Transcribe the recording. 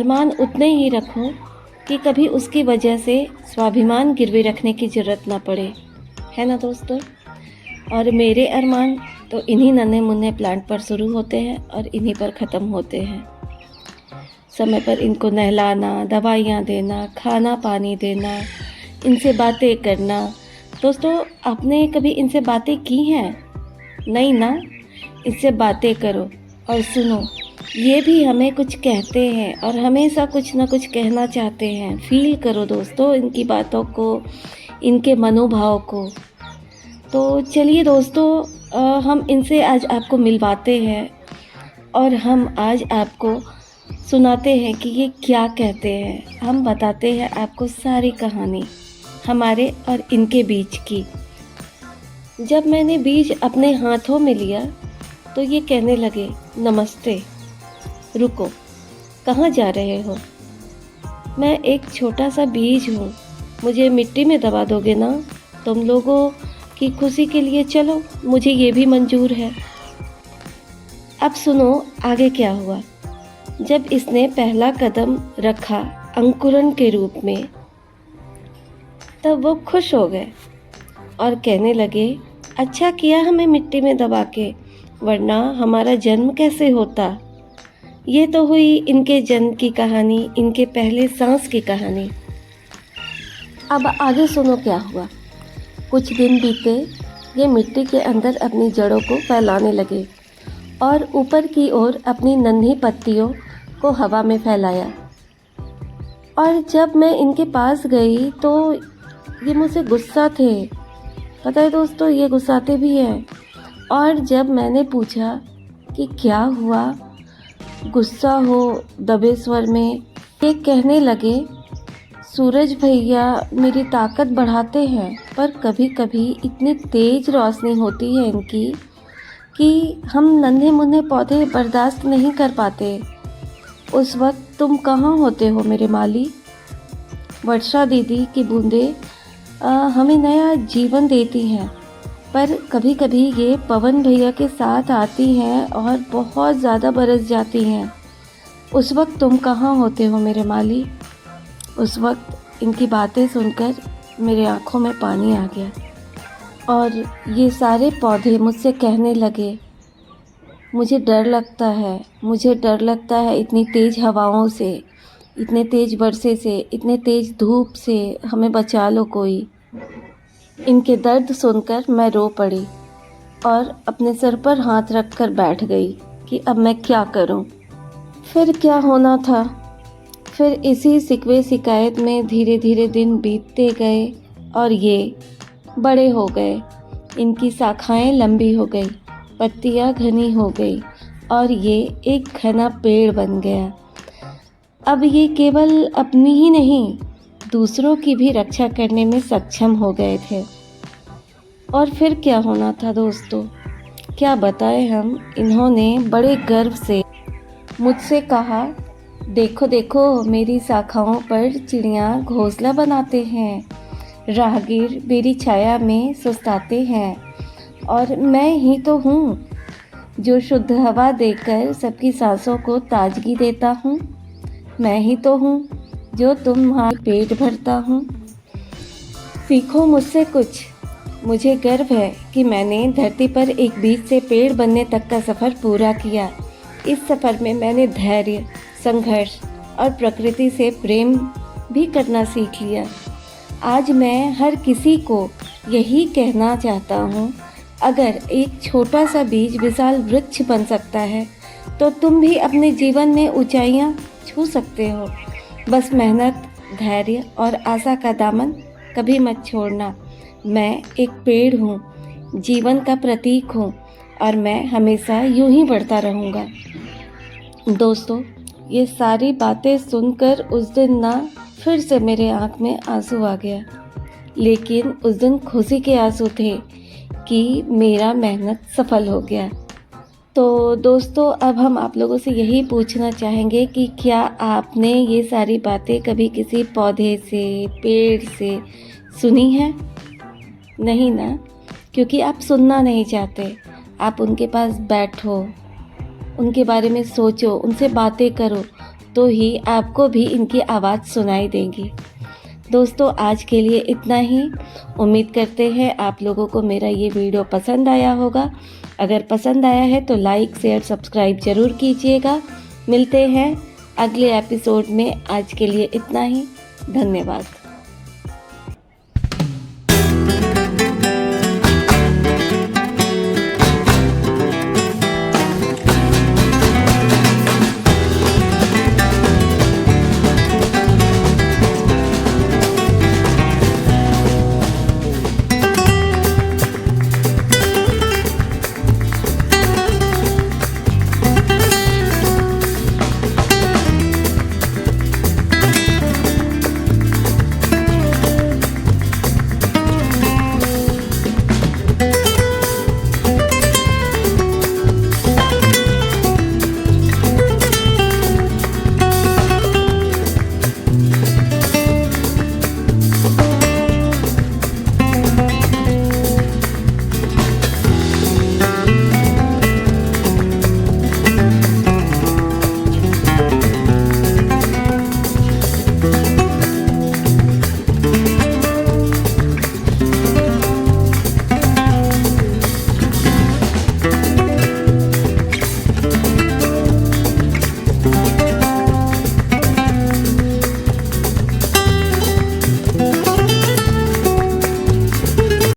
अरमान उतने ही रखूं कि कभी उसकी वजह से स्वाभिमान गिरवी रखने की ज़रूरत ना पड़े, है ना दोस्तों। और मेरे अरमान तो इन्हीं नन्हे मुन्ने प्लांट पर शुरू होते हैं और इन्हीं पर ख़त्म होते हैं। समय पर इनको नहलाना, दवाइयाँ देना, खाना पानी देना, इनसे बातें करना। दोस्तों, आपने कभी इनसे बातें की हैं? नहीं ना? इससे बातें करो और सुनो। ये भी हमें कुछ कहते हैं और हमेशा कुछ ना कुछ कहना चाहते हैं। फील करो दोस्तों इनकी बातों को, इनके मनोभाव को। तो चलिए दोस्तों, हम इनसे आज आपको मिलवाते हैं और हम आज आपको सुनाते हैं कि ये क्या कहते हैं। हम बताते हैं आपको सारी कहानी हमारे और इनके बीच की। जब मैंने बीज अपने हाथों में लिया तो ये कहने लगे, नमस्ते, रुको, कहाँ जा रहे हो? मैं एक छोटा सा बीज हूँ, मुझे मिट्टी में दबा दोगे ना? तुम लोगों की खुशी के लिए चलो, मुझे ये भी मंजूर है। अब सुनो आगे क्या हुआ। जब इसने पहला कदम रखा अंकुरण के रूप में, तब वो खुश हो गए और कहने लगे, अच्छा किया हमें मिट्टी में दबा के, वरना हमारा जन्म कैसे होता। ये तो हुई इनके जन्म की कहानी, इनके पहले सांस की कहानी। अब आगे सुनो क्या हुआ। कुछ दिन बीते, ये मिट्टी के अंदर अपनी जड़ों को फैलाने लगे और ऊपर की ओर अपनी नन्ही पत्तियों को हवा में फैलाया। और जब मैं इनके पास गई तो ये मुझसे गुस्सा थे। पता है दोस्तों, ये गुस्साते भी हैं। और जब मैंने पूछा कि क्या हुआ, गुस्सा हो दबे स्वर में, ये कहने लगे, सूरज भैया मेरी ताकत बढ़ाते हैं, पर कभी कभी इतनी तेज रोशनी होती है इनकी कि हम नन्हे मुन्ने पौधे बर्दाश्त नहीं कर पाते। उस वक्त तुम कहाँ होते हो मेरे माली? वर्षा दीदी की बूंदें हमें नया जीवन देती हैं, पर कभी कभी ये पवन भैया के साथ आती हैं और बहुत ज़्यादा बरस जाती हैं। उस वक्त तुम कहाँ होते हो मेरे माली? उस वक्त इनकी बातें सुनकर मेरे आँखों में पानी आ गया और ये सारे पौधे मुझसे कहने लगे, मुझे डर लगता है, मुझे डर लगता है इतनी तेज़ हवाओं से, इतने तेज़ वर्षे से, इतने तेज़ धूप से, हमें बचा लो कोई। इनके दर्द सुनकर मैं रो पड़ी और अपने सर पर हाथ रखकर बैठ गई कि अब मैं क्या करूं। फिर क्या होना था। फिर इसी शिकवे शिकायत में धीरे धीरे दिन बीतते गए और ये बड़े हो गए। इनकी शाखाएं लंबी हो गई, पत्तियां घनी हो गई और ये एक घना पेड़ बन गया। अब ये केवल अपनी ही नहीं, दूसरों की भी रक्षा करने में सक्षम हो गए थे। और फिर क्या होना था दोस्तों, क्या बताएं हम। इन्होंने बड़े गर्व से मुझसे कहा, देखो देखो मेरी शाखाओं पर चिड़ियाँ घोंसला बनाते हैं, राहगीर मेरी छाया में सुस्ताते हैं, और मैं ही तो हूँ जो शुद्ध हवा देकर सबकी सांसों को ताजगी देता हूँ। मैं ही तो हूँ जो तुम्हारा पेट भरता हूँ। सीखो मुझसे कुछ। मुझे गर्व है कि मैंने धरती पर एक बीज से पेड़ बनने तक का सफ़र पूरा किया। इस सफ़र में मैंने धैर्य, संघर्ष और प्रकृति से प्रेम भी करना सीख लिया। आज मैं हर किसी को यही कहना चाहता हूँ, अगर एक छोटा सा बीज विशाल वृक्ष बन सकता है तो तुम भी अपने जीवन में ऊंचाइयाँ छू सकते हो। बस मेहनत, धैर्य और आशा का दामन कभी मत छोड़ना। मैं एक पेड़ हूँ, जीवन का प्रतीक हूँ और मैं हमेशा यूं ही बढ़ता रहूँगा। दोस्तों, ये सारी बातें सुनकर उस दिन ना फिर से मेरे आँख में आंसू आ गया, लेकिन उस दिन खुशी के आंसू थे कि मेरा मेहनत सफल हो गया। तो दोस्तों, अब हम आप लोगों से यही पूछना चाहेंगे कि क्या आपने ये सारी बातें कभी किसी पौधे से, पेड़ से सुनी है? नहीं ना, क्योंकि आप सुनना नहीं चाहते। आप उनके पास बैठो, उनके बारे में सोचो, उनसे बातें करो, तो ही आपको भी इनकी आवाज़ सुनाई देगी। दोस्तों आज के लिए इतना ही। उम्मीद करते हैं आप लोगों को मेरा ये वीडियो पसंद आया होगा। अगर पसंद आया है तो लाइक शेयर सब्सक्राइब ज़रूर कीजिएगा। मिलते हैं अगले एपिसोड में। आज के लिए इतना ही। धन्यवाद।